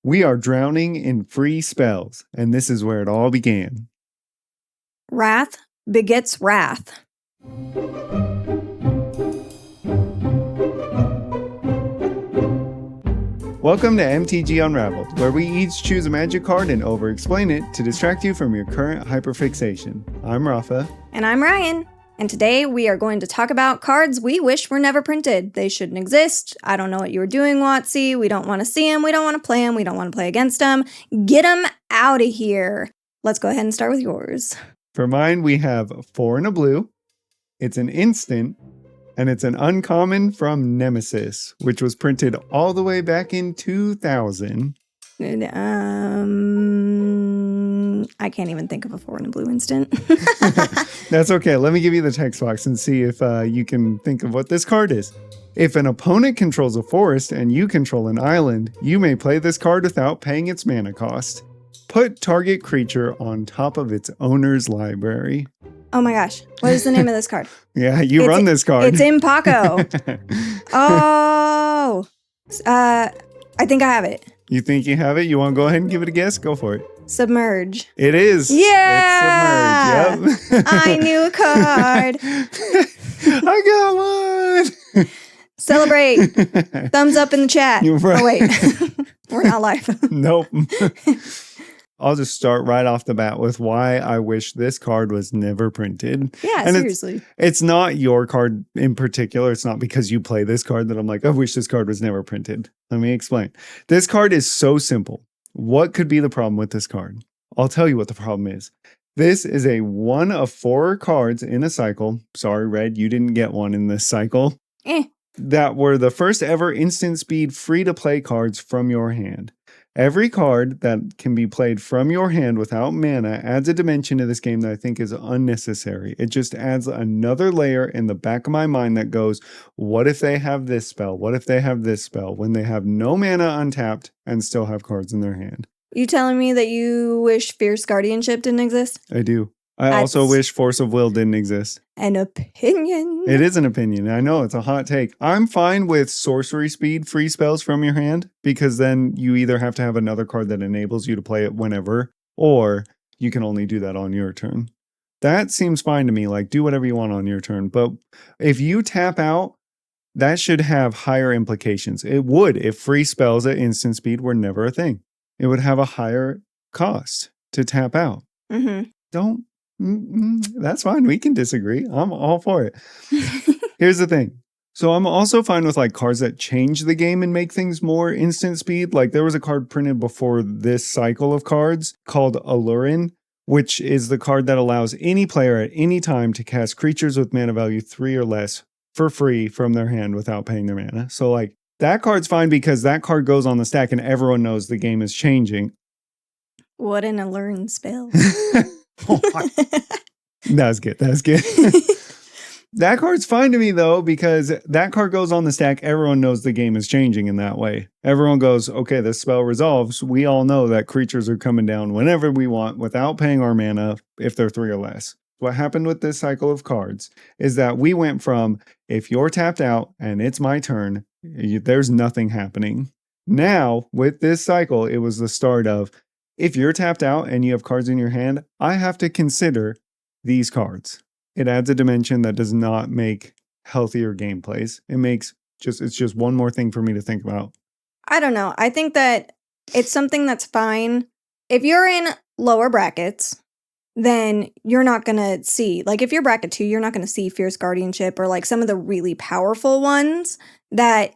We are drowning in free spells, and this is where it all began. Wrath begets wrath. Welcome to MTG Unraveled, where we each choose a magic card and over-explain it to distract you from your current hyperfixation. I'm Rafa. And I'm Ryan. And today we are going to talk about cards we wish were never printed. They shouldn't exist. I don't know what you were doing, WotC. We don't want to see them. We don't want to play them. We don't want to play against them. Get them out of here. Let's go ahead and start with yours. For mine, we have 4 and a blue. It's an instant, and it's an uncommon from Nemesis, which was printed all the way back in 2000. I can't even think of a 4 and a blue instant. That's okay. Let me give you the text box and see if you can think of what this card is. If an opponent controls a forest and you control an island, you may play this card without paying its mana cost. Put target creature on top of its owner's library. Oh my gosh. What is the name of this card? Yeah, you run this card. It's in Paco. Oh. I think I have it. You think you have it? You want to go ahead and give it a guess? Go for it. Submerge. It is. Yeah. It's Submerge. Yep. I knew a card. I got one. Celebrate. Thumbs up in the chat. Right. Oh, wait. We're not live. Nope. I'll just start right off the bat with why I wish this card was never printed. Yeah, and seriously. It's not your card in particular. It's not because you play this card that I'm like, I wish this card was never printed. Let me explain. This card is so simple. What could be the problem with this card? I'll tell you what the problem is. This is a 1 of 4 cards in a cycle. Sorry, Red, you didn't get one in this cycle. That were the first ever instant speed free-to-play cards from your hand. Every card that can be played from your hand without mana adds a dimension to this game that I think is unnecessary. It just adds another layer in the back of my mind that goes, what if they have this spell? What if they have this spell? When they have no mana untapped and still have cards in their hand. You telling me that you wish Fierce Guardianship didn't exist? I do. I also wish Force of Will didn't exist. An opinion. It is an opinion. I know it's a hot take. I'm fine with sorcery speed free spells from your hand because then you either have to have another card that enables you to play it whenever, or you can only do that on your turn. That seems fine to me. Like, do whatever you want on your turn. But if you tap out, that should have higher implications. It would if free spells at instant speed were never a thing. It would have a higher cost to tap out. Mm-hmm. That's fine. We can disagree. I'm all for it. Here's the thing. So I'm also fine with like cards that change the game and make things more instant speed. Like there was a card printed before this cycle of cards called Unwritten, which is the card that allows any player at any time to cast creatures with mana value 3 or less for free from their hand without paying their mana. So like that card's fine because that card goes on the stack and everyone knows the game is changing. What an Unlearned spell. That's good. That card's fine to me though, because that card goes on the stack. Everyone knows the game is changing in that way. Everyone goes, okay, this spell resolves. We all know that creatures are coming down whenever we want without paying our mana if they're 3 or less. What happened with this cycle of cards is that we went from, if you're tapped out and it's my turn, there's nothing happening. Now, with this cycle, it was the start of, if you're tapped out and you have cards in your hand, I have to consider these cards. It adds a dimension that does not make healthier gameplays. It's just one more thing for me to think about. I don't know. I think that it's something that's fine. If you're in lower brackets, then you're not going to see, like if you're bracket 2, you're not going to see Fierce Guardianship or like some of the really powerful ones that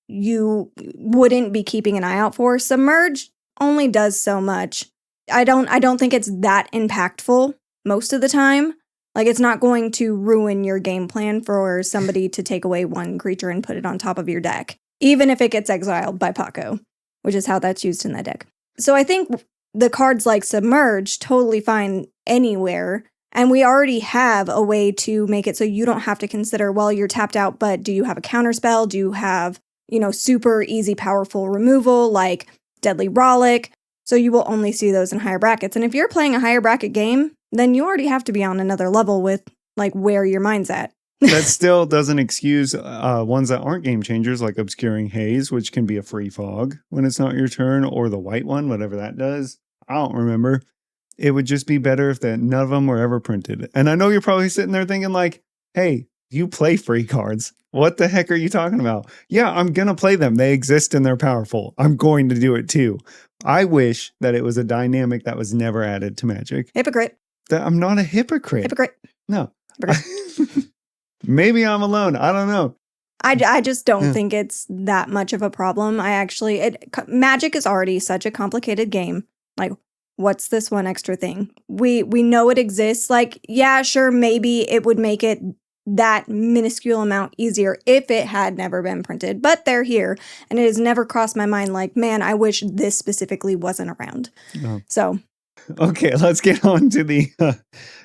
you wouldn't be keeping an eye out for. Submerge only does so much. I don't think it's that impactful most of the time. Like it's not going to ruin your game plan for somebody to take away one creature and put it on top of your deck, even if it gets exiled by Paco, which is how that's used in that deck. So I think the cards like Submerge totally fine anywhere, and we already have a way to make it so you don't have to consider, well, you're tapped out, but do you have a counterspell? Do you have, super easy, powerful removal like Deadly Rollick? So you will only see those in higher brackets. And if you're playing a higher bracket game, then you already have to be on another level with like where your mind's at. That still doesn't excuse ones that aren't game changers, like Obscuring Haze, which can be a free fog when it's not your turn, or the white one, whatever that does. I don't remember. It would just be better if none of them were ever printed. And I know you're probably sitting there thinking like, hey, you play free cards. What the heck are you talking about? Yeah, I'm going to play them. They exist and they're powerful. I'm going to do it too. I wish that it was a dynamic that was never added to Magic. Hypocrite. I'm not a hypocrite. Hypocrite. No. Hypocrite. Maybe I'm alone. I don't know. I just don't think it's that much of a problem. Magic is already such a complicated game. Like, what's this one extra thing? We know it exists. Like, yeah, sure, maybe it would make it that minuscule amount easier if it had never been printed, but they're here, and it has never crossed my mind like, man, I wish this specifically wasn't around. No. So, okay, let's get on to the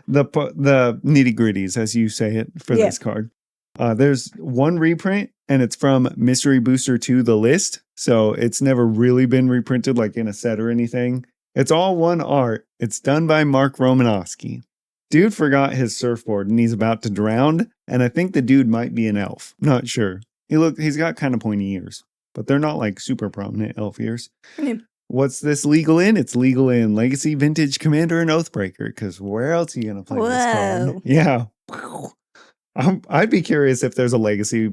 nitty gritties, as you say it, for this card. There's one reprint, and it's from Mystery Booster 2, The List, so it's never really been reprinted like in a set or anything. It's all one art. It's done by Mark Romanowski. Dude forgot his surfboard and he's about to drown, and I think the dude might be an elf. Not sure. He's got kind of pointy ears, but they're not like super prominent elf ears. Mm. What's this legal in? It's legal in Legacy, Vintage, Commander, and Oathbreaker, because where else are you going to play this card? Yeah. I'd be curious if there's a Legacy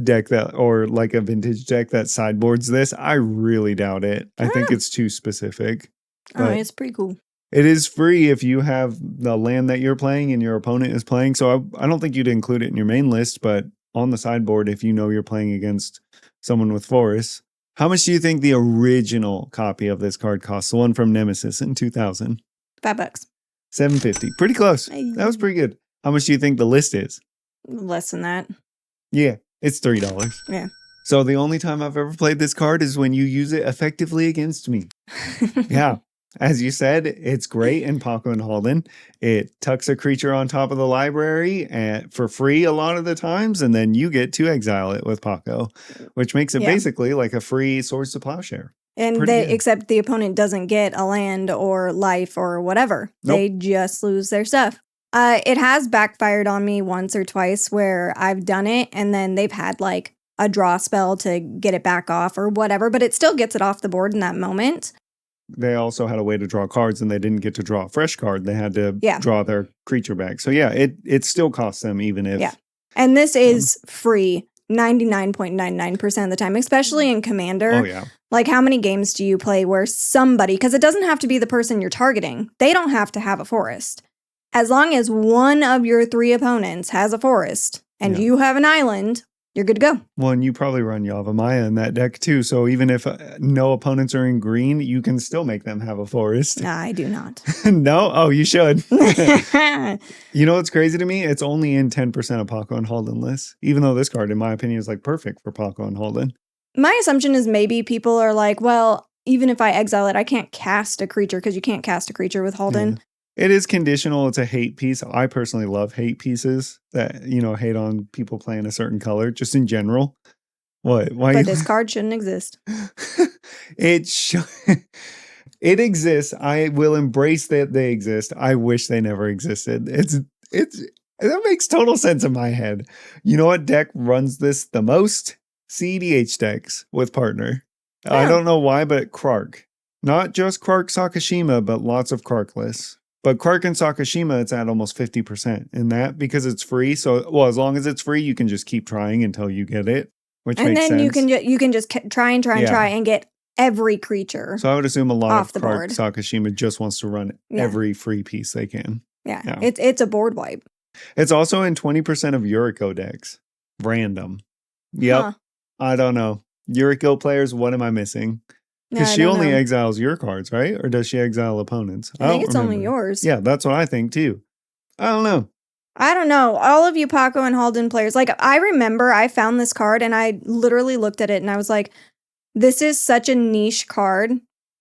deck or like a Vintage deck that sideboards this. I really doubt it. I think it's too specific. It's pretty cool. It is free if you have the land that you're playing and your opponent is playing. So I don't think you'd include it in your main list, but on the sideboard, if you know you're playing against someone with forests. How much do you think the original copy of this card costs? The one from Nemesis in 2000? $5. $7.50. Pretty close. That was pretty good. How much do you think the list is? Less than that. Yeah, it's $3. Yeah. So the only time I've ever played this card is when you use it effectively against me. Yeah. As you said, it's great in Paco and Halden. It tucks a creature on top of the library for free a lot of the times, and then you get to exile it with Paco, which makes it basically like a free Swords to Plowshare. And except the opponent doesn't get a land or life or whatever. Nope. They just lose their stuff. It has backfired on me once or twice where I've done it, and then they've had like a draw spell to get it back off or whatever, but it still gets it off the board in that moment. They also had a way to draw cards, and they didn't get to draw a fresh card. They had to draw their creature back. So yeah, it still costs them even if... Yeah. And this is free 99.99% of the time, especially in Commander. Oh yeah. Like, how many games do you play where somebody, because it doesn't have to be the person you're targeting. They don't have to have a forest. As long as one of your three opponents has a forest and you have an island, you're good to go. Well, and you probably run Yavimaya in that deck too. So even if no opponents are in green, you can still make them have a forest. Nah, I do not. No? Oh, you should. You know what's crazy to me? It's only in 10% of Paco and Halden lists, even though this card, in my opinion, is like perfect for Paco and Halden. My assumption is maybe people are like, well, even if I exile it, I can't cast a creature because you can't cast a creature with Halden. Yeah. It is conditional. It's a hate piece. I personally love hate pieces that, hate on people playing a certain color, just in general. What? Why? But this card shouldn't exist. It exists. I will embrace that they exist. I wish they never existed. That makes total sense in my head. You know what deck runs this the most? CEDH decks with partner. Yeah. I don't know why, but Krark. Not just Krark Sakashima, but lots of Krark lists. But Krark and Sakashima, it's at almost 50% in that because it's free. So, well, as long as it's free, you can just keep trying until you get it, which makes sense. And then you can just try and get every creature. So I would assume a lot of Krark Sakashima just wants to run every free piece they can. Yeah. It's a board wipe. It's also in 20% of Yuriko decks. Random. Yep. Huh. I don't know. Yuriko players, what am I missing? Because she only exiles your cards, right? Or does she exile opponents? I think it's only yours. Yeah, that's what I think too. I don't know. All of you Paco and Halden players, like, I remember I found this card and I literally looked at it and I was like, this is such a niche card.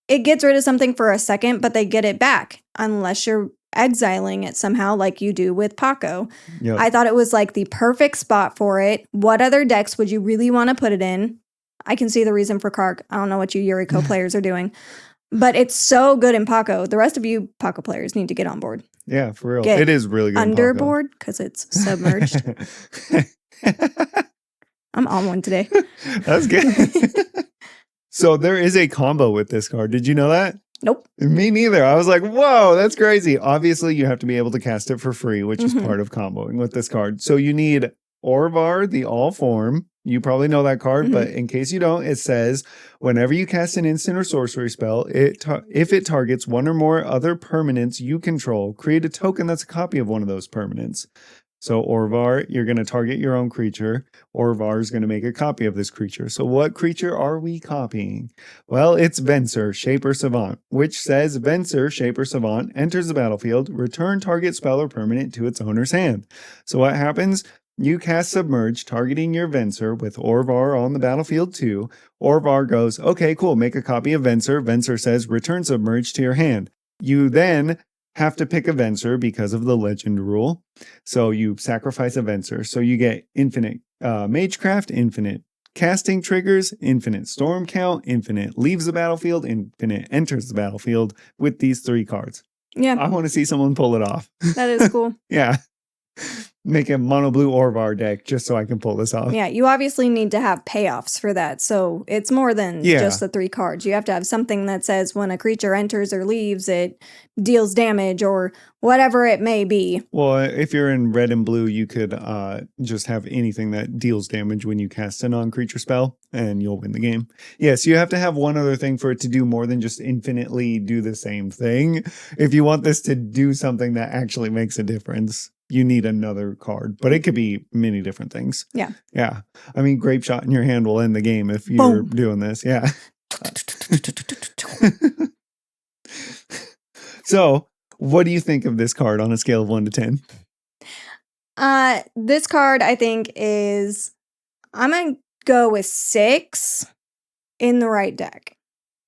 It gets rid of something for a second, but they get it back unless you're exiling it somehow like you do with Paco. Yep. I thought it was like the perfect spot for it. What other decks would you really want to put it in? I can see the reason for Krark. I don't know what you Yuriko players are doing. But it's so good in Paco. The rest of you Paco players need to get on board. Yeah, for real. Get it is really good. Underboard because it's submerged. I'm on one today. That's good. So there is a combo with this card. Did you know that? Nope. Me neither. I was like, whoa, that's crazy. Obviously, you have to be able to cast it for free, which is part of comboing with this card. So you need Orvar, the all form. You probably know that card, but in case you don't, it says whenever you cast an instant or sorcery spell, if it targets one or more other permanents you control, create a token that's a copy of one of those permanents. So Orvar, you're going to target your own creature. Orvar is going to make a copy of this creature. So what creature are we copying? Well, it's Venser, Shaper Savant, which says Venser, Shaper Savant, enters the battlefield, return target spell or permanent to its owner's hand. So what happens? You cast Submerge, targeting your Venser with Orvar on the battlefield too. Orvar goes, okay, cool, make a copy of Venser. Venser says, return Submerge to your hand. You then have to pick a Venser because of the legend rule. So you sacrifice a Venser. So you get infinite Magecraft, infinite casting triggers, infinite storm count, infinite leaves the battlefield, infinite enters the battlefield with these 3 cards. Yeah. I want to see someone pull it off. That is cool. Yeah. Make a mono blue Orvar deck just so I can pull this off. Yeah, you obviously need to have payoffs for that. So it's more than just the 3 cards. You have to have something that says when a creature enters or leaves, it deals damage or whatever it may be. Well, if you're in red and blue, you could just have anything that deals damage when you cast a non-creature spell and you'll win the game. Yes, you have to have one other thing for it to do more than just infinitely do the same thing. If you want this to do something that actually makes a difference, you need another card, but it could be many different things. Yeah. Yeah. I mean, grape shot in your hand will end the game if you're doing this. Yeah. So, what do you think of this card on a scale of 1 to 10? This card, I think, is... I'm going to go with 6 in the right deck.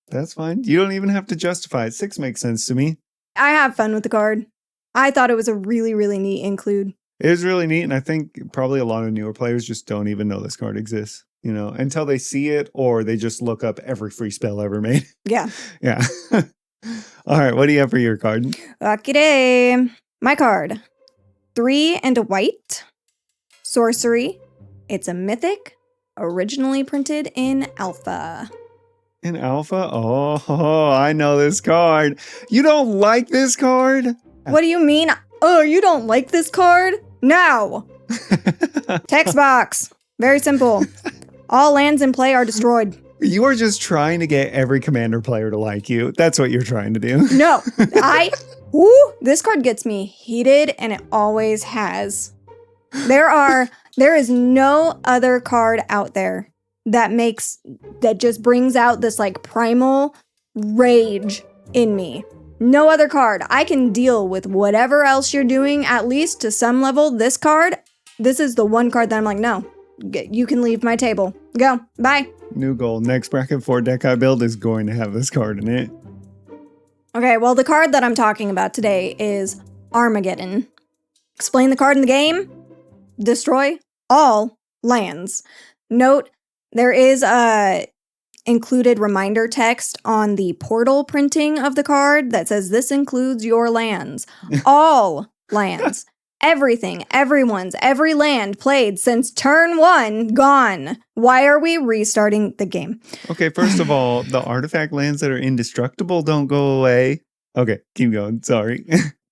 That's fine. You don't even have to justify it. 6 makes sense to me. I have fun with the card. I thought it was a really, really neat include. It was really neat, and I think probably a lot of newer players just don't even know this card exists, you know, until they see it or they just look up every free spell ever made. Yeah. Yeah. All right, what do you have for your card? Okay. My card. 3 and a white. Sorcery. It's a mythic. Originally printed in alpha. In alpha? Oh, I know this card. You don't like this card? What do you mean? Oh, you don't like this card? No. Text box. Very simple. All lands in play are destroyed. You are just trying to get every commander player to like you. That's what you're trying to do. No. This card gets me heated, and it always has. There is no other card out there that just brings out this like primal rage in me. No other card. I can deal with whatever else you're doing, at least to some level. This is the one card that I'm like, no, you can leave my table. Go. Bye. New goal. Next bracket 4 deck I build is going to have this card in it. Okay, well, the card that I'm talking about today is Armageddon. Explain the card in the game. Destroy all lands. Note, there is a included reminder text on the portal printing of the card that says this includes your lands. All lands. Everything, everyone's, every land played since turn 1 gone. Why are we restarting the game? Okay, first of all, the artifact lands that are indestructible don't go away. Okay, keep going. Sorry.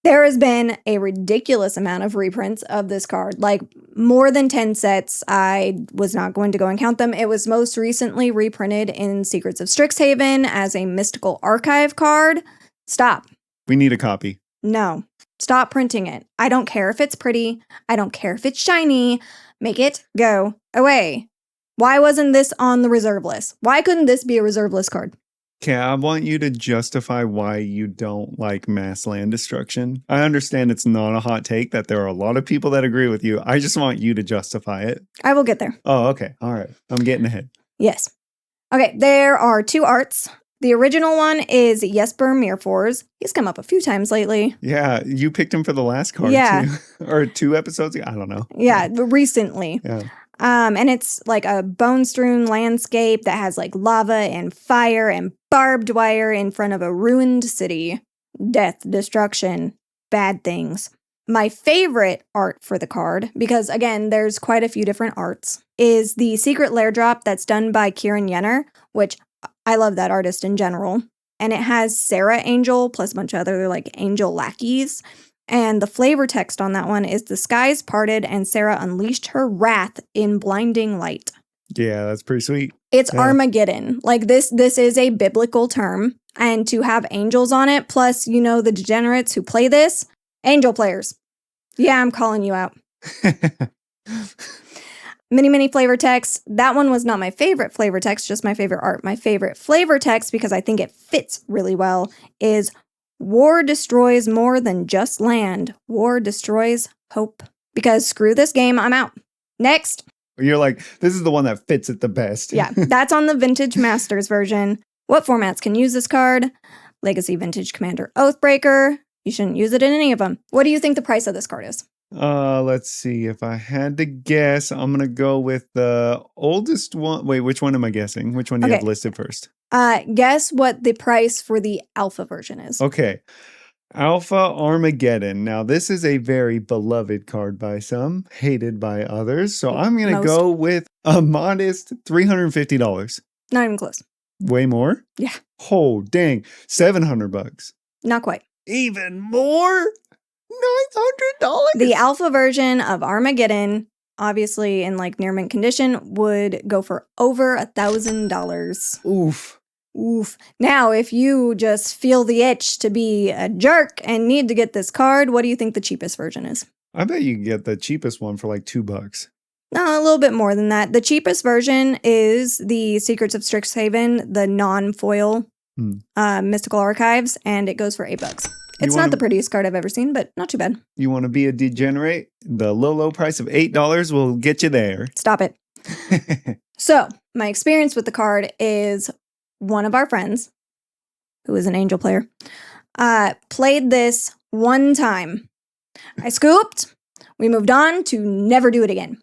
There has been a ridiculous amount of reprints of this card, like more than 10 sets. I was not going to go and count them. It was most recently reprinted in Secrets of Strixhaven as a mystical archive card. Stop. We need a copy. No. Stop printing it. I don't care if it's pretty. I don't care if it's shiny. Make it go away. Why wasn't this on the reserve list? Why couldn't this be a reserve list card? Okay, I want you to justify why you don't like mass land destruction. I understand it's not a hot take, that there are a lot of people that agree with you. I just want you to justify it. I will get there. Oh, okay. All right. I'm getting ahead. Yes. Okay, there are 2 arts. The original one is Jesper Mirfors. He's come up a few times lately. Yeah, you picked him for the last card, Yeah. too. Or 2 episodes ago? I don't know. Yeah, recently. Yeah. And it's like a bone-strewn landscape that has like lava and fire and barbed wire in front of a ruined city. Death, destruction, bad things. My favorite art for the card, because again, there's quite a few different arts, is the Secret Lair drop that's done by Kieran Yenner, which I love that artist in general. And it has Sarah Angel plus a bunch of other like angel lackeys. And the flavor text on that one is the skies parted and Sarah unleashed her wrath in blinding light. Yeah, that's pretty sweet. It's Armageddon. Like this is a biblical term. And to have angels on it, plus, you know, the degenerates who play this, angel players. Yeah, I'm calling you out. Many flavor texts. That one was not my favorite flavor text, just my favorite art. My favorite flavor text, because I think it fits really well, is war destroys more than just land. War destroys hope. Because screw this game, I'm out. Next. You're like, this is the one that fits it the best. Yeah, that's on the Vintage Masters version. What formats can use this card? Legacy, Vintage, Commander, Oathbreaker. You shouldn't use it in any of them. What do you think the price of this card is? Let's see. If I had to guess, I'm going to go with the oldest one. Wait, which one am I guessing? Which one do you have listed first? Guess what the price for the alpha version is. Okay. Alpha Armageddon. Now, this is a very beloved card by some, hated by others. So I'm going to go with a modest $350. Not even close. Way more? Yeah. Oh, dang. $700. Not quite. Even more? $900? The alpha version of Armageddon, obviously in like near mint condition, would go for over $1,000. Oof. Now, if you just feel the itch to be a jerk and need to get this card, what do you think the cheapest version is? I bet you can get the cheapest one for like $2. No, a little bit more than that. The cheapest version is the Secrets of Strixhaven, the non-foil Mystical Archives, and it goes for $8. It's not the prettiest card I've ever seen, but not too bad. You want to be a degenerate? The low price of $8 will get you there. Stop it. So, my experience with the card is one of our friends, who is an angel player, played this one time. I scooped. We moved on to never do it again.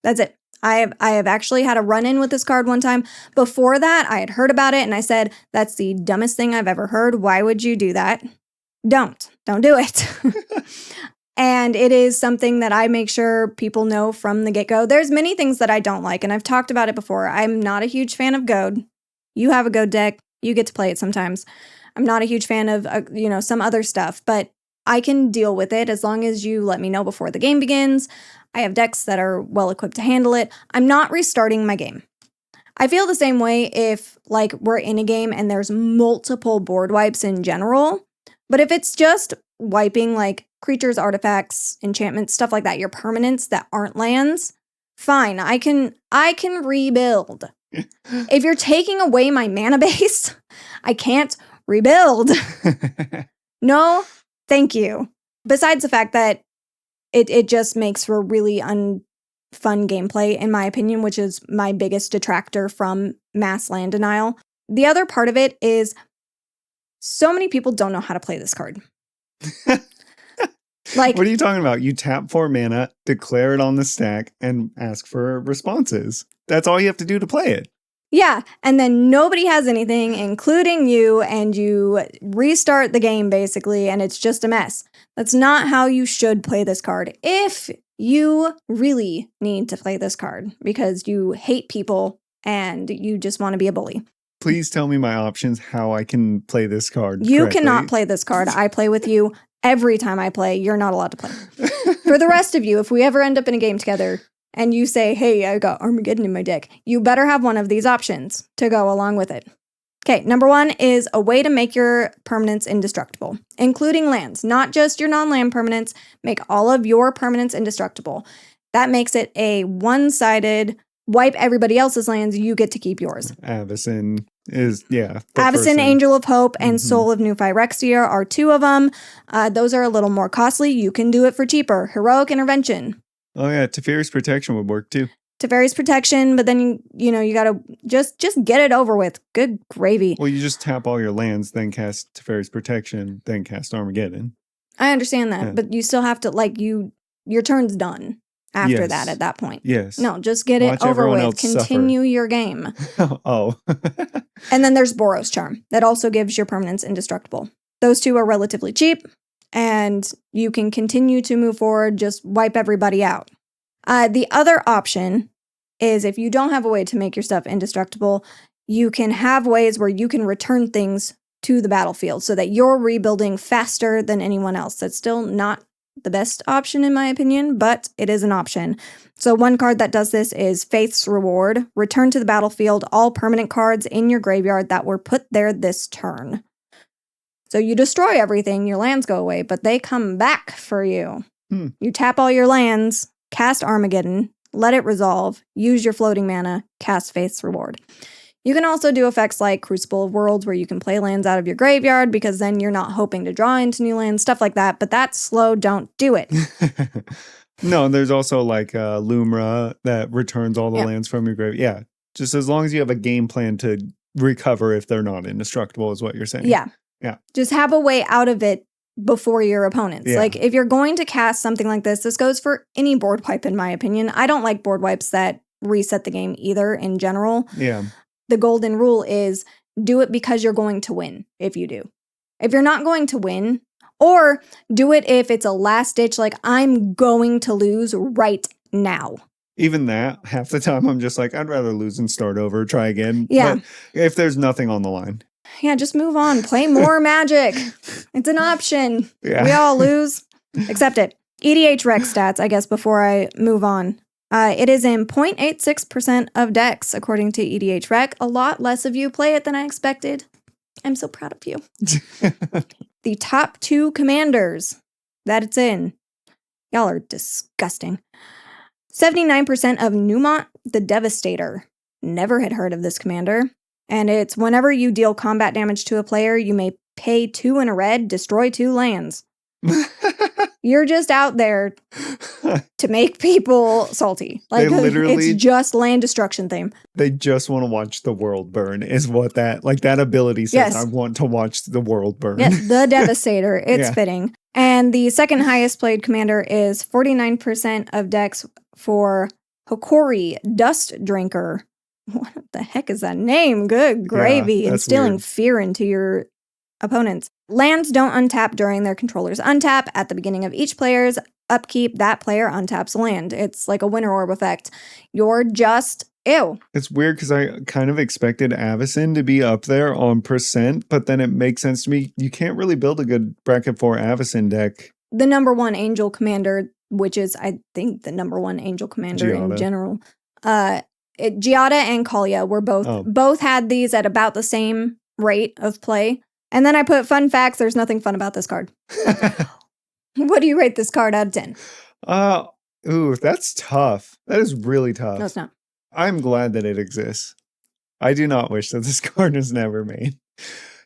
That's it. I have actually had a run-in with this card one time. Before that, I had heard about it, and I said, that's the dumbest thing I've ever heard. Why would you do that? Don't do it. And it is something that I make sure people know from the get-go. There's many things that I don't like, and I've talked about it before. I'm not a huge fan of Goad. You have a Goad deck. You get to play it sometimes. I'm not a huge fan of, some other stuff, but I can deal with it as long as you let me know before the game begins. I have decks that are well-equipped to handle it. I'm not restarting my game. I feel the same way if, like, we're in a game and there's multiple board wipes in general. But if it's just wiping, like, creatures, artifacts, enchantments, stuff like that, your permanents that aren't lands, fine. I can rebuild. If you're taking away my mana base, I can't rebuild. No, thank you. Besides the fact that it just makes for really unfun gameplay, in my opinion, which is my biggest detractor from mass land denial. The other part of it is so many people don't know how to play this card. Like, what are you talking about? You tap 4 mana, declare it on the stack, and ask for responses. That's all you have to do to play it. Yeah, and then nobody has anything, including you, and you restart the game, basically, and it's just a mess. That's not how you should play this card. If you really need to play this card because you hate people and you just want to be a bully. Please tell me my options, how I can play this card You correctly. cannot play this card. I play with you every time I play. You're not allowed to play. For the rest of you, if we ever end up in a game together, and you say, hey, I got Armageddon in my deck, you better have one of these options to go along with it. Okay, number 1 is a way to make your permanents indestructible, including lands, not just your non-land permanents. Make all of your permanents indestructible. That makes it a one-sided, wipe everybody else's lands, you get to keep yours. Avacyn is, yeah. Avacyn, Angel of Hope, and Soul of New Phyrexia are 2 of them. Those are a little more costly. You can do it for cheaper. Heroic Intervention. Oh yeah, Teferi's Protection would work too. Teferi's Protection, but then you gotta just get it over with. Good gravy. Well, you just tap all your lands, then cast Teferi's Protection, then cast Armageddon. I understand that, but you still have to, like, your turn's done. after Yes. that at that point. Yes. No, just get Watch it over everyone with. else suffer. Continue your game. Oh. And then there's Boros Charm that also gives your permanents indestructible. Those two are relatively cheap, and you can continue to move forward, just wipe everybody out. The other option is if you don't have a way to make your stuff indestructible, you can have ways where you can return things to the battlefield so that you're rebuilding faster than anyone else. That's still not the best option in my opinion, but it is an option. So one card that does this is Faith's Reward. Return to the battlefield all permanent cards in your graveyard that were put there this turn. So you destroy everything, your lands go away, but they come back for you. You tap all your lands, cast Armageddon, let it resolve, use your floating mana, cast Faith's Reward. You can also do effects like Crucible of Worlds where you can play lands out of your graveyard because then you're not hoping to draw into new lands, stuff like that, but that's slow, don't do it. No, there's also like Lumra that returns all the lands from your grave. Yeah, just as long as you have a game plan to recover if they're not indestructible is what you're saying. Yeah. Just have a way out of it before your opponents. Yeah. Like if you're going to cast something like this goes for any board wipe in my opinion. I don't like board wipes that reset the game either in general. Yeah. The golden rule is do it because you're going to win if you do. If you're not going to win, or do it if it's a last ditch, like I'm going to lose right now. Even that, half the time I'm just like, I'd rather lose and start over, try again. Yeah. But if there's nothing on the line. Yeah, just move on. Play more Magic. It's an option. Yeah. We all lose. Accept it. EDH rec stats, I guess, before I move on. It is in 0.86% of decks, according to EDH Rec. A lot less of you play it than I expected. I'm so proud of you. The top 2 commanders that it's in. Y'all are disgusting. 79% of Newmont the Devastator. Never had heard of this commander. And it's whenever you deal combat damage to a player, you may pay 2 in a red, destroy 2 lands. You're just out there to make people salty. Like it's just land destruction theme. They just want to watch the world burn is what that ability says. Yes. I want to watch the world burn. Yes, the Devastator. It's fitting. And the second highest played commander is 49% of decks for Hokori, Dust Drinker. What the heck is that name? Good gravy. Yeah, Instilling weird. fear into your opponents. Lands don't untap during their controller's untap. At the beginning of each player's upkeep, that player untaps a land. It's like a Winter Orb effect. You're just, ew. It's weird because I kind of expected Avacyn to be up there on percent, but then it makes sense to me. You can't really build a good bracket for Avacyn deck. The number 1 Angel Commander, which is, I think, the number 1 Angel Commander in general. Giada and Kalia were both had these at about the same rate of play. And then I put fun facts. There's nothing fun about this card. What do you rate this card out of 10? Ooh, that's tough. That is really tough. No, it's not. I'm glad that it exists. I do not wish that this card was never made.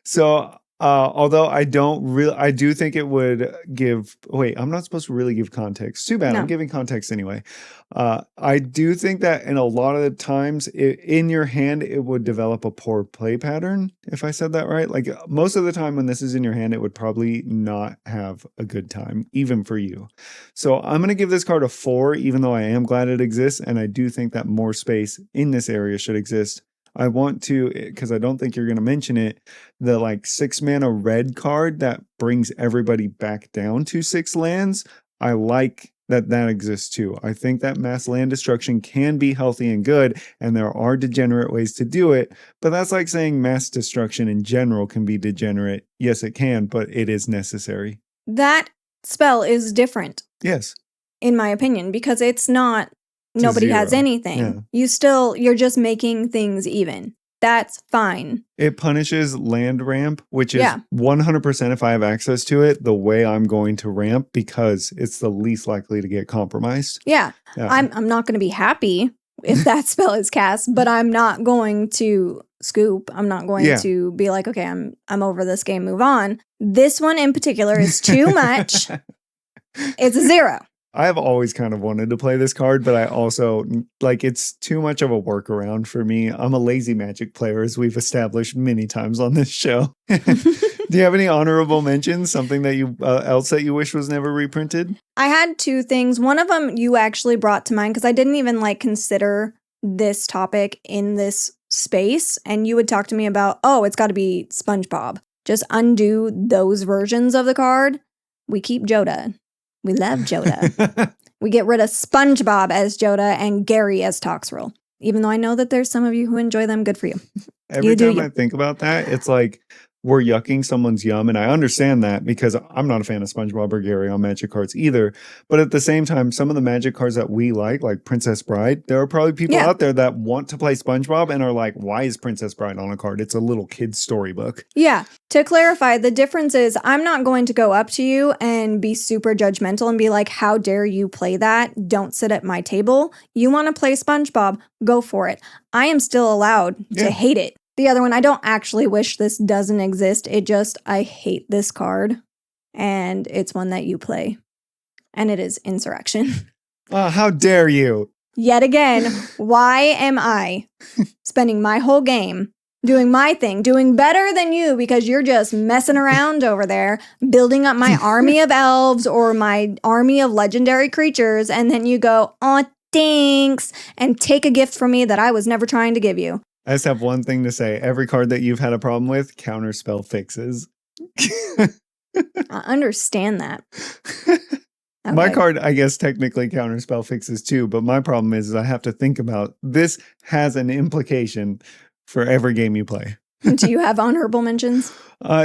So, although I do think it would give, I'm not supposed to really give context. Too bad. No. I'm giving context anyway. I do think that in a lot of the times in your hand, it would develop a poor play pattern. If I said that right, like most of the time when this is in your hand, it would probably not have a good time, even for you. So I'm going to give this card a 4, even though I am glad it exists. And I do think that more space in this area should exist. I want to, because I don't think you're going to mention it, the 6 mana red card that brings everybody back down to 6 lands. I like that exists too. I think that mass land destruction can be healthy and good, and there are degenerate ways to do it, but that's like saying mass destruction in general can be degenerate. Yes, it can, but it is necessary. That spell is different. Yes. In my opinion, because it's not nobody has anything. Yeah. You're just making things even. That's fine. It punishes land ramp, which is 100% if I have access to it, the way I'm going to ramp because it's the least likely to get compromised. Yeah. I'm not going to be happy if that spell is cast, but I'm not going to scoop. I'm not going to be like, okay, I'm over this game, move on. This one in particular is too much. It's a 0. I have always kind of wanted to play this card, but I also, it's too much of a workaround for me. I'm a lazy Magic player, as we've established many times on this show. Do you have any honorable mentions? Something that you else that you wish was never reprinted? I had two things. One of them you actually brought to mind because I didn't even like consider this topic in this space. And you would talk to me about, oh, it's got to be SpongeBob. Just undo those versions of the card. We keep Joda. We love Joda. We get rid of SpongeBob as Joda and Gary as Toxrill. Even though I know that there's some of you who enjoy them. Good for you. Every time I think about that, it's like we're yucking someone's yum. And I understand that because I'm not a fan of SpongeBob or Gary on Magic cards either. But at the same time, some of the Magic cards that we like Princess Bride, there are probably people out there that want to play SpongeBob and are like, why is Princess Bride on a card? It's a little kid's storybook. Yeah. To clarify, the difference is I'm not going to go up to you and be super judgmental and be like, how dare you play that? Don't sit at my table. You want to play SpongeBob? Go for it. I am still allowed to hate it. The other one, I don't actually wish this doesn't exist. I hate this card. And it's one that you play. And it is Insurrection. How dare you? Yet again, why am I spending my whole game doing my thing, doing better than you because you're just messing around over there, building up my army of elves or my army of legendary creatures, and then you go, oh, thanks, and take a gift from me that I was never trying to give you. I just have one thing to say. Every card that you've had a problem with, counterspell fixes. I understand that. Okay. My card, I guess, technically counterspell fixes too, but my problem is I have to think about this has an implication for every game you play. Do you have honorable mentions?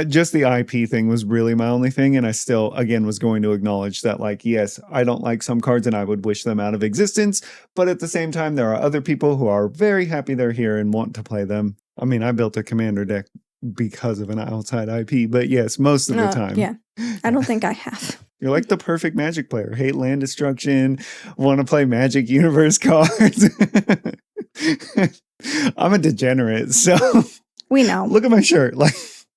Just the IP thing was really my only thing. And I still, again, was going to acknowledge that, like, yes, I don't like some cards and I would wish them out of existence. But at the same time, there are other people who are very happy they're here and want to play them. I mean, I built a commander deck because of an outside IP, but yes, most of the time. Yeah, I don't think I have. You're like the perfect Magic player. Hate land destruction, want to play Magic Universe cards. I'm a degenerate, so... We know. Look at my shirt.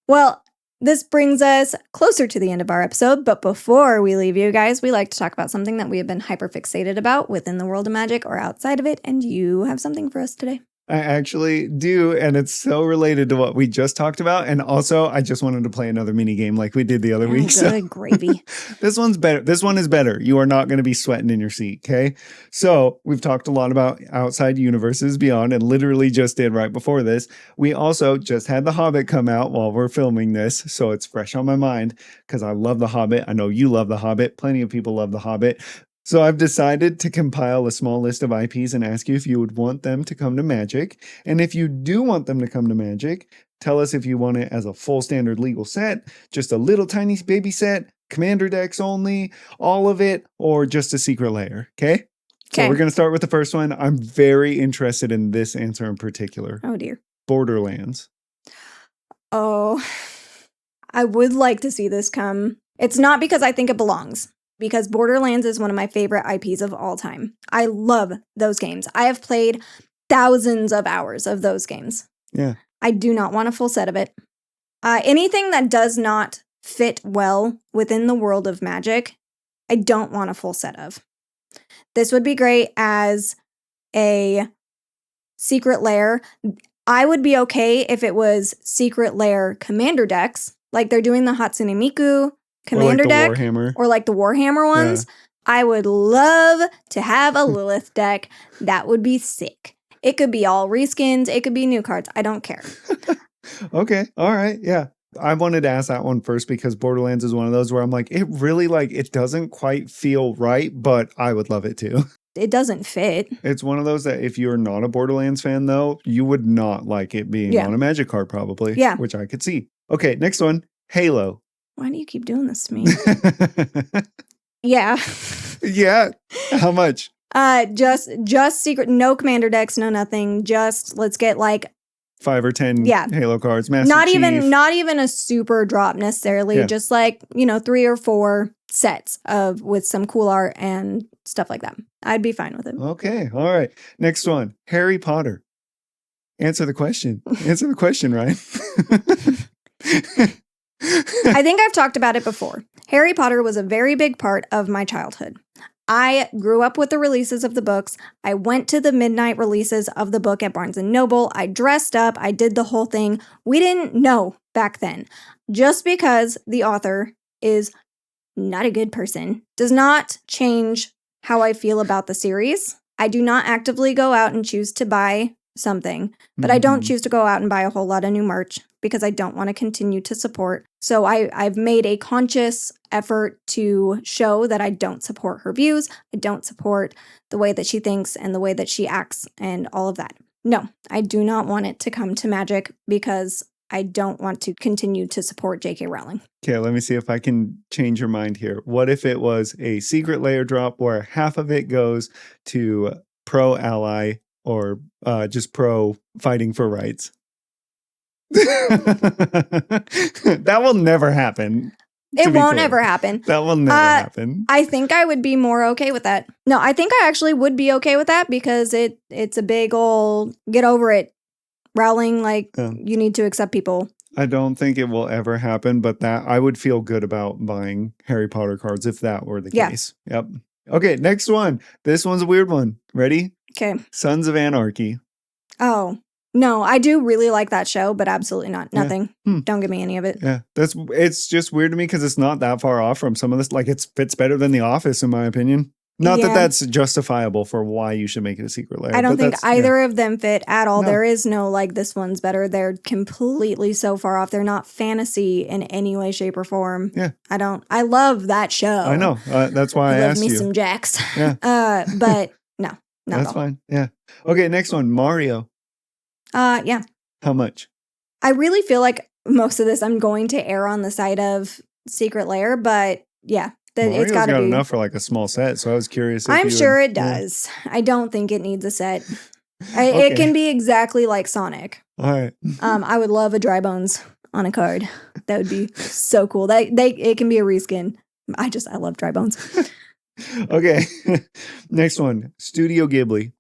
Well, this brings us closer to the end of our episode, but before we leave you guys, we like to talk about something that we have been hyper-fixated about within the world of Magic or outside of it, and you have something for us today. I actually do, and it's so related to what we just talked about. And also, I just wanted to play another mini game like we did the other week. Good gravy. This one's better. This one is better. You are not going to be sweating in your seat, okay? So we've talked a lot about outside universes beyond, and literally just did right before this. We also just had The Hobbit come out while we're filming this, so it's fresh on my mind because I love The Hobbit. I know you love The Hobbit. Plenty of people love The Hobbit. So I've decided to compile a small list of IPs and ask you if you would want them to come to Magic. And if you do want them to come to Magic, tell us if you want it as a full standard legal set, just a little tiny baby set, commander decks only, all of it, or just a secret layer. Okay? So we're going to start with the first one. I'm very interested in this answer in particular. Oh, dear. Borderlands. Oh, I would like to see this come. It's not because I think it belongs. Because Borderlands is one of my favorite IPs of all time. I love those games. I have played thousands of hours of those games. Yeah. I do not want a full set of it. Anything that does not fit well within the world of Magic, I don't want a full set of. This would be great as a secret lair. I would be okay if it was secret lair commander decks, like they're doing the Hatsune Miku commander deck, or like the Warhammer ones. Yeah. I would love to have a Lilith deck. That would be sick. It could be all reskins. It could be new cards. I don't care. Okay. All right. Yeah. I wanted to ask that one first because Borderlands is one of those where I'm like, it really it doesn't quite feel right, but I would love it too. It doesn't fit. It's one of those that if you're not a Borderlands fan though, you would not like it being on a Magic card probably. Yeah. Which I could see. Okay. Next one. Halo. Why do you keep doing this to me? Yeah. Yeah. How much? Just secret, no commander decks, no nothing. Just let's get 5 or 10 Halo cards. Master not Chief. Not even a super drop necessarily. Yeah. Just 3 or 4 sets with some cool art and stuff like that. I'd be fine with it. Okay. All right. Next one. Harry Potter. Answer the question. Answer the question, Ryan. I think I've talked about it before. Harry Potter was a very big part of my childhood. I grew up with the releases of the books. I went to the midnight releases of the book at Barnes & Noble. I dressed up. I did the whole thing. We didn't know back then. Just because the author is not a good person does not change how I feel about the series. I do not actively go out and choose to buy something, but I don't choose to go out and buy a whole lot of new merch because I don't want to continue to support. So I've made a conscious effort to show that I don't support her views. I don't support the way that she thinks and the way that she acts and all of that. No, I do not want it to come to Magic because I don't want to continue to support J.K. Rowling. Okay, let me see if I can change your mind here. What if it was a secret layer drop where half of it goes to pro ally or just pro fighting for rights? That will never happen. It won't ever happen. That will never happen. I think I would be more okay with that. No, I think I actually would be okay with that because it's a big old get over it. Rowling, you need to accept people. I don't think it will ever happen, but that I would feel good about buying Harry Potter cards if that were the case. Yep. Okay, next one. This one's a weird one. Ready? Okay. Sons of Anarchy. Oh, no, I do really like that show, but absolutely not. Nothing. Don't give me any of it. Yeah, it's just weird to me because it's not that far off from some of this. Like, it fits better than The Office, in my opinion. Not that that's justifiable for why you should make it a secret layer. I don't think either of them fit at all. No. There is no, this one's better. They're completely so far off. They're not fantasy in any way, shape, or form. Yeah. I love that show. I know. That's why I asked you. Love me some Jacks. Yeah. But no, not that's fine. Yeah. Okay, next one. Mario. Yeah. How much? I really feel like most of this I'm going to err on the side of secret layer, but yeah. It's got enough for a small set, so I was curious. I'm sure it does. I don't think it needs a set. It can be exactly like Sonic. All right. I would love a Dry Bones on a card. That would be so cool. It can be a reskin. I love Dry Bones. Okay. Next one. Studio Ghibli.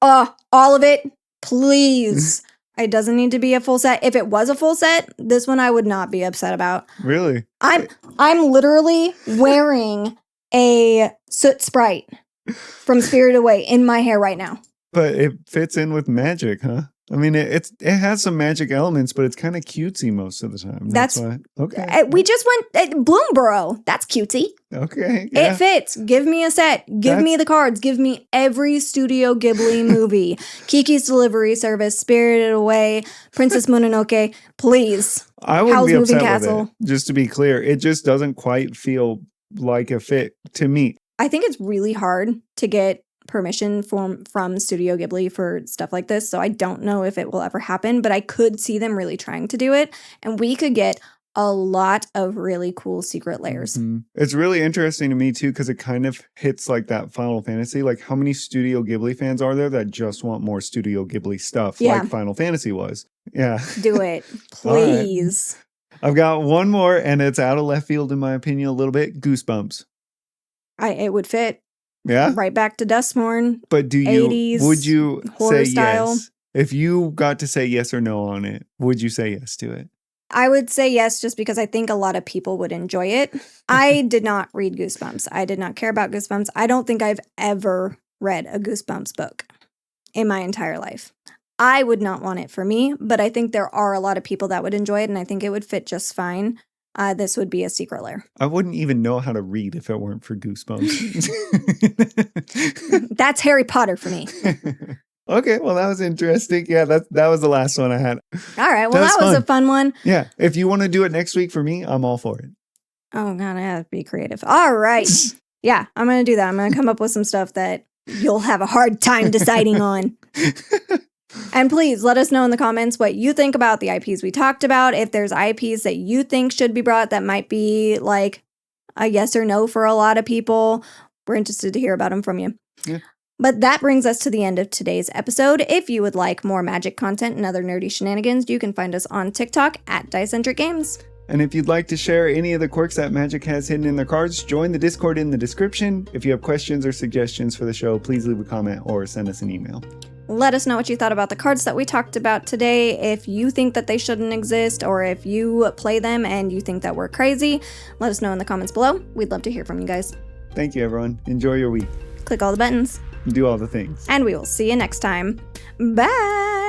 All of it, please. It doesn't need to be a full set. If it was a full set, this one I would not be upset about. Really? I'm literally wearing a soot sprite from Spirited Away in my hair right now. But it fits in with magic, huh? I mean, it has some magic elements, but it's kind of cutesy most of the time. That's why. Okay. We just went Bloomborough. That's cutesy. Okay. Yeah. It fits. Give me a set. Give me the cards. Give me every Studio Ghibli movie. Kiki's Delivery Service, Spirited Away, Princess Mononoke. Please. I wouldn't be upset with it. Just to be clear, it just doesn't quite feel like a fit to me. I think it's really hard to get permission from Studio Ghibli for stuff like this, so I don't know if it will ever happen, but I could see them really trying to do it, and we could get a lot of really cool secret layers. Mm-hmm. It's really interesting to me too because it kind of hits like that Final Fantasy. Like, how many Studio Ghibli fans are there that just want more Studio Ghibli stuff like Final Fantasy was? Yeah. Do it, please. Right. I've got one more, and it's out of left field in my opinion a little bit. Goosebumps. It would fit. Yeah. Right back to Dustborn. But would you say style. Yes? If you got to say yes or no on it, would you say yes to it? I would say yes just because I think a lot of people would enjoy it. I did not read Goosebumps. I did not care about Goosebumps. I don't think I've ever read a Goosebumps book in my entire life. I would not want it for me, but I think there are a lot of people that would enjoy it, and I think it would fit just fine. This would be a secret layer. I wouldn't even know how to read if it weren't for Goosebumps. That's Harry Potter for me. Okay, well, that was interesting. Yeah, that was the last one I had. All right, well, that was a fun one. Yeah, if you want to do it next week for me, I'm all for it. Oh, God, I have to be creative. All right. Yeah, I'm going to do that. I'm going to come up with some stuff that you'll have a hard time deciding on. And please let us know in the comments what you think about the IPs we talked about. If there's IPs that you think should be brought that might be like a yes or no for a lot of people, we're interested to hear about them from you. Yeah. But that brings us to the end of today's episode. If you would like more Magic content and other nerdy shenanigans, you can find us on TikTok at Dicentric Games. And if you'd like to share any of the quirks that Magic has hidden in their cards, join the Discord in the description. If you have questions or suggestions for the show, please leave a comment or send us an email. Let us know what you thought about the cards that we talked about today. If you think that they shouldn't exist, or if you play them and you think that we're crazy, let us know in the comments below. We'd love to hear from you guys. Thank you, everyone. Enjoy your week. Click all the buttons. Do all the things. And we will see you next time. Bye.